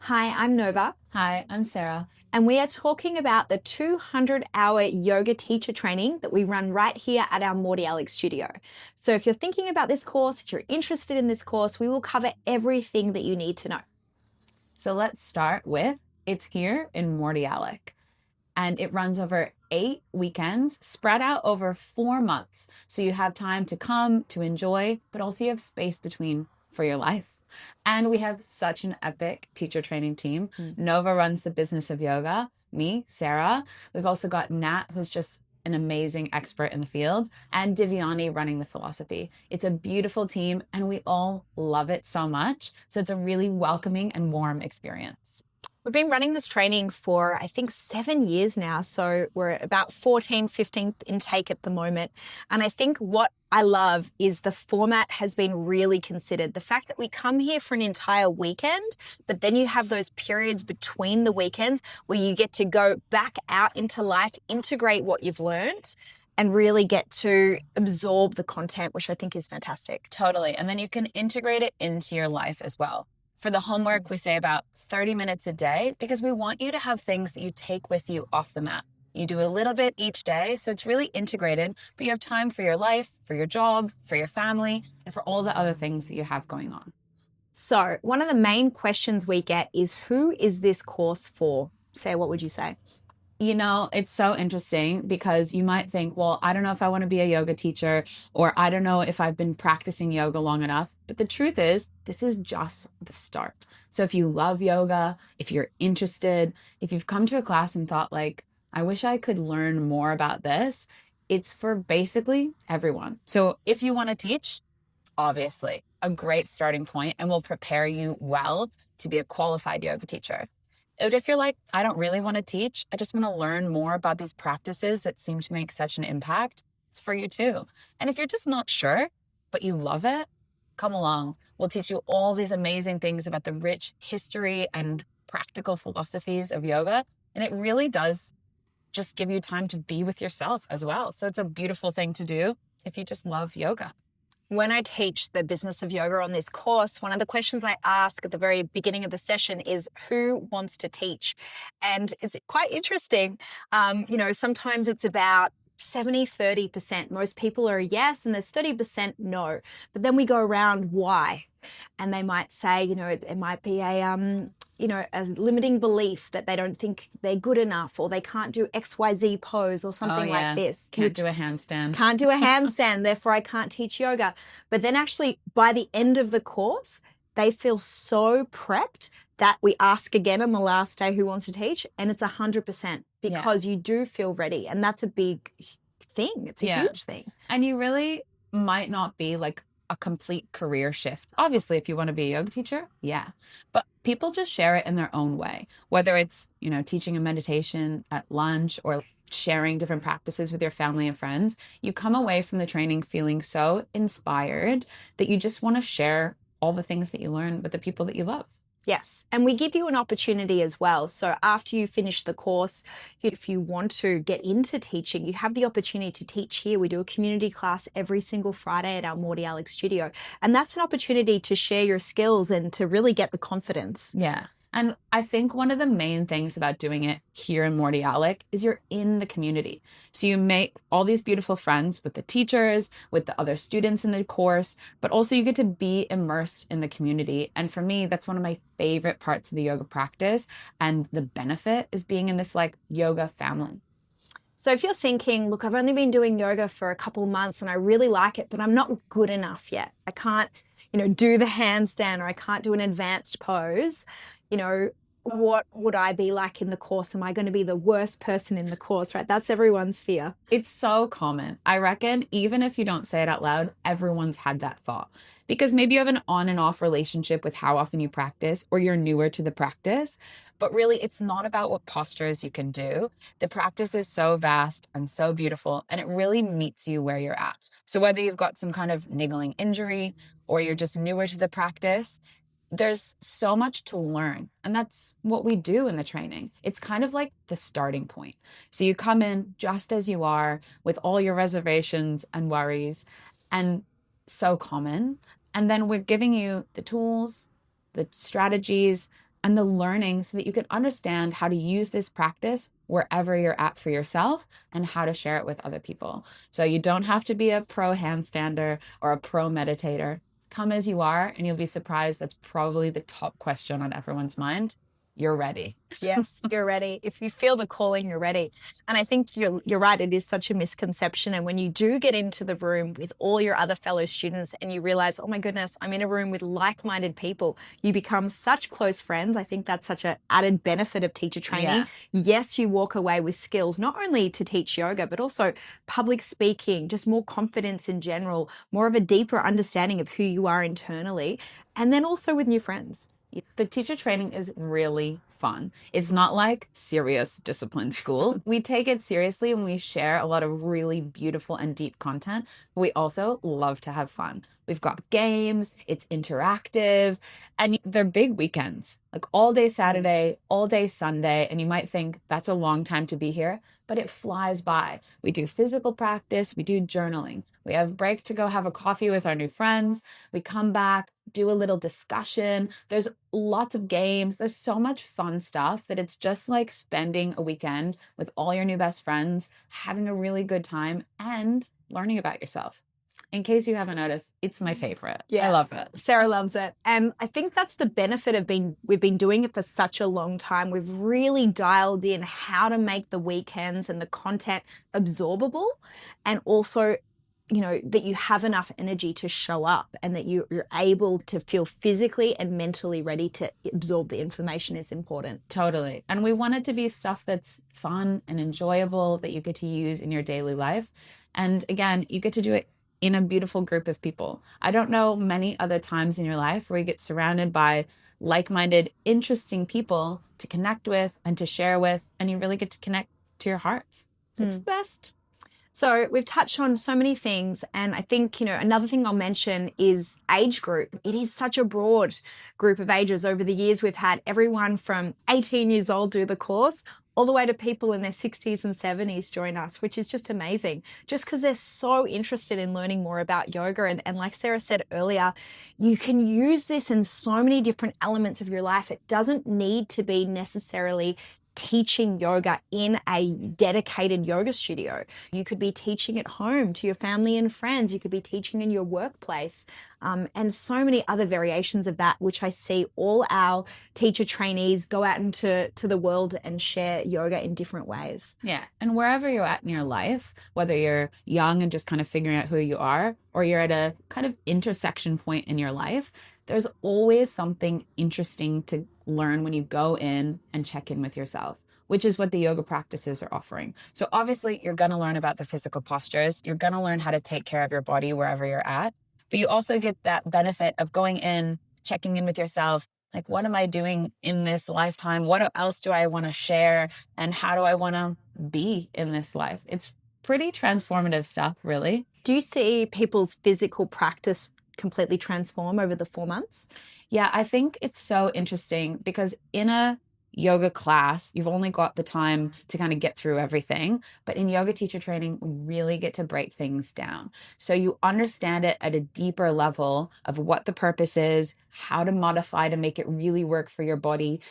Hi, I'm Nova, Hi, I'm Sarah. and we are talking about the 200-hour yoga teacher training that we run right here at our Morty Alex studio. So, if you're thinking about this course, if you're interested in this course, we will cover everything that you need to know. So let's start with it's here in Mordialloc, and it runs over 8 weekends spread out over 4 months. So you have time to come, to enjoy, but also you have space between for your life. And we have such an epic teacher training team. Nova runs the business of yoga, me, Sarah. We've also got Nat, who's just an amazing expert in the field, and Divyani running the philosophy. It's a beautiful team, and we all love it so much. So it's a really welcoming and warm experience. We've been running this training for, I think, 7 years now. So we're at about 14th, 15th intake at the moment. And I think what I love is the format has been really considered. The fact that we come here for an entire weekend, but then you have those periods between the weekends where you get to go back out into life, integrate what you've learned, and really get to absorb the content, which I think is fantastic. Totally. And then you can integrate it into your life as well. For the homework, we say about 30 minutes a day because we want you to have things that you take with you off the mat. You do a little bit each day, so it's really integrated, but you have time for your life, for your job, for your family, and for all the other things that you have going on. So, one of the main questions we get is, who is this course for? Sarah, what would you say? You know, it's so interesting because you might think, well, I don't know if I want to be a yoga teacher, or I don't know if I've been practicing yoga long enough. But the truth is, this is just the start. So if you love yoga, if you're interested, if you've come to a class and thought, like, I wish I could learn more about this, it's for basically everyone. So if you want to teach, obviously, a great starting point and will prepare you well to be a qualified yoga teacher. But if you're like, I don't really want to teach, I just want to learn more about these practices that seem to make such an impact, it's for you too. And if you're just not sure, but you love it, come along. We'll teach you all these amazing things about the rich history and practical philosophies of yoga. And it really does just give you time to be with yourself as well. So it's a beautiful thing to do if you just love yoga. When I teach the business of yoga on this course, one of the questions I ask at the very beginning of the session is, who wants to teach? And it's quite interesting. Sometimes it's about 70-30%. Most people are a yes, and there's 30% no. But then we go around why. And they might say, it might be a limiting belief that they don't think they're good enough, or they can't do XYZ pose or something like this. Can't do a handstand. Can't do a handstand, therefore I can't teach yoga. But then actually by the end of the course, they feel so prepped that we ask again on the last day who wants to teach, and it's 100% because you do feel ready. And that's a big thing. It's a huge thing. And you really might not be like a complete career shift. Obviously, if you want to be a yoga teacher, but people just share it in their own way, whether it's, teaching a meditation at lunch or sharing different practices with your family and friends. You come away from the training feeling so inspired that you just want to share all the things that you learn with the people that you love. Yes. And we give you an opportunity as well. So after you finish the course, if you want to get into teaching, you have the opportunity to teach here. We do a community class every single Friday at our Morty Alex studio. And that's an opportunity to share your skills and to really get the confidence. Yeah. And I think one of the main things about doing it here in Mordialloc is you're in the community. So you make all these beautiful friends with the teachers, with the other students in the course, but also you get to be immersed in the community. And for me, that's one of my favorite parts of the yoga practice. And the benefit is being in this like yoga family. So if you're thinking, look, I've only been doing yoga for a couple months and I really like it, but I'm not good enough yet. I can't, do the handstand, or I can't do an advanced pose. What would I be like in the course? Am I going to be the worst person in the course, right? That's everyone's fear. It's so common. I reckon even if you don't say it out loud, everyone's had that thought. Because maybe you have an on and off relationship with how often you practice, or you're newer to the practice. But really, it's not about what postures you can do. The practice is so vast and so beautiful, and it really meets you where you're at. So whether you've got some kind of niggling injury or you're just newer to the practice, there's so much to learn. And that's what we do in the training. It's kind of like the starting point. So you come in just as you are with all your reservations and worries, and so common. And then we're giving you the tools, the strategies, and the learning so that you can understand how to use this practice wherever you're at for yourself and how to share it with other people. So you don't have to be a pro handstander or a pro meditator. Come as you are, and you'll be surprised. That's probably the top question on everyone's mind. You're ready. Yes, you're ready. If you feel the calling, you're ready. And I think you're right. It is such a misconception. And when you do get into the room with all your other fellow students and you realize, oh my goodness, I'm in a room with like-minded people, you become such close friends. I think that's such an added benefit of teacher training. Yeah. Yes, you walk away with skills, not only to teach yoga, but also public speaking, just more confidence in general, more of a deeper understanding of who you are internally, and then also with new friends. The teacher training is really fun. It's not like serious discipline school. We take it seriously and we share a lot of really beautiful and deep content, but we also love to have fun. We've got games, it's interactive, and they're big weekends, like all day Saturday, all day Sunday. And you might think that's a long time to be here, but it flies by. We do physical practice, we do journaling. We have break to go have a coffee with our new friends. We come back, do a little discussion. There's lots of games. There's so much fun stuff that it's just like spending a weekend with all your new best friends, having a really good time and learning about yourself. In case you haven't noticed, it's my favorite. Yeah. I love it. Sarah loves it. And I think that's the benefit of we've been doing it for such a long time. We've really dialed in how to make the weekends and the content absorbable, and also, you know, that you have enough energy to show up and that you're able to feel physically and mentally ready to absorb the information is important. Totally. And we want it to be stuff that's fun and enjoyable that you get to use in your daily life. And again, you get to do it in a beautiful group of people. I don't know many other times in your life where you get surrounded by like-minded, interesting people to connect with and to share with, and you really get to connect to your hearts. It's the best. So we've touched on so many things. And I think, you know, another thing I'll mention is age group. It is such a broad group of ages. Over the years, we've had everyone from 18 years old do the course all the way to people in their 60s and 70s join us, which is just amazing, just because they're so interested in learning more about yoga. And like Sarah said earlier, you can use this in so many different elements of your life. It doesn't need to be necessarily teaching yoga in a dedicated yoga studio. You could be teaching at home to your family and friends. You could be teaching in your workplace, and so many other variations of that, which I see all our teacher trainees go out into the world and share yoga in different ways. Yeah. And wherever you're at in your life, whether you're young and just kind of figuring out who you are, or you're at a kind of intersection point in your life, there's always something interesting to learn when you go in and check in with yourself, which is what the yoga practices are offering. So obviously you're going to learn about the physical postures. You're going to learn how to take care of your body wherever you're at, but you also get that benefit of going in, checking in with yourself. Like, what am I doing in this lifetime? What else do I want to share? And how do I want to be in this life? It's pretty transformative stuff, really. Do you see people's physical practice completely transform over the 4 months? Yeah, I think it's so interesting because in a yoga class, you've only got the time to kind of get through everything. But in yoga teacher training, we really get to break things down. So you understand it at a deeper level of what the purpose is, how to modify to make it really work for your body.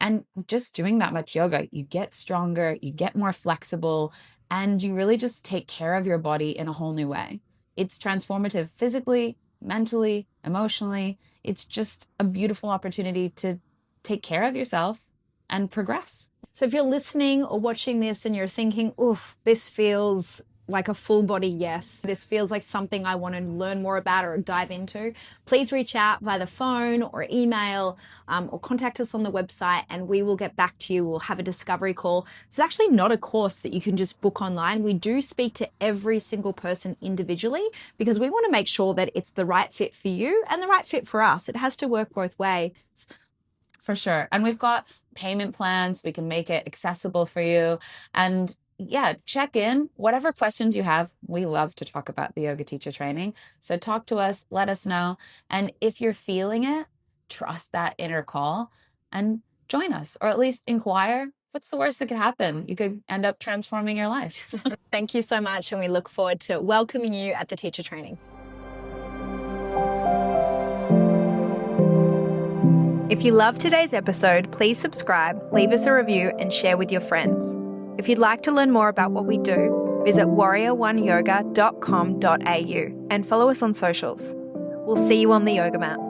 And just doing that much yoga, you get stronger, you get more flexible, and you really just take care of your body in a whole new way. It's transformative physically, mentally, emotionally. It's just a beautiful opportunity to take care of yourself and progress. So if you're listening or watching this and you're thinking, oof, this feels like a full body yes, this feels like something I want to learn more about or dive into, please reach out via the phone or email, or contact us on the website and we will get back to you. We'll have a discovery call. It's actually not a course that you can just book online. We do speak to every single person individually because we want to make sure that it's the right fit for you and the right fit for us. It has to work both ways. For sure. And we've got payment plans. We can make it accessible for you. And yeah, check in. Whatever questions you have, we love to talk about the yoga teacher training. So talk to us, let us know. And if you're feeling it, trust that inner call and join us, or at least inquire. What's the worst that could happen? You could end up transforming your life. Thank you so much. And we look forward to welcoming you at the teacher training. If you loved today's episode, please subscribe, leave us a review, and share with your friends. If you'd like to learn more about what we do, visit warrior1yoga.com.au and follow us on socials. We'll see you on the yoga mat.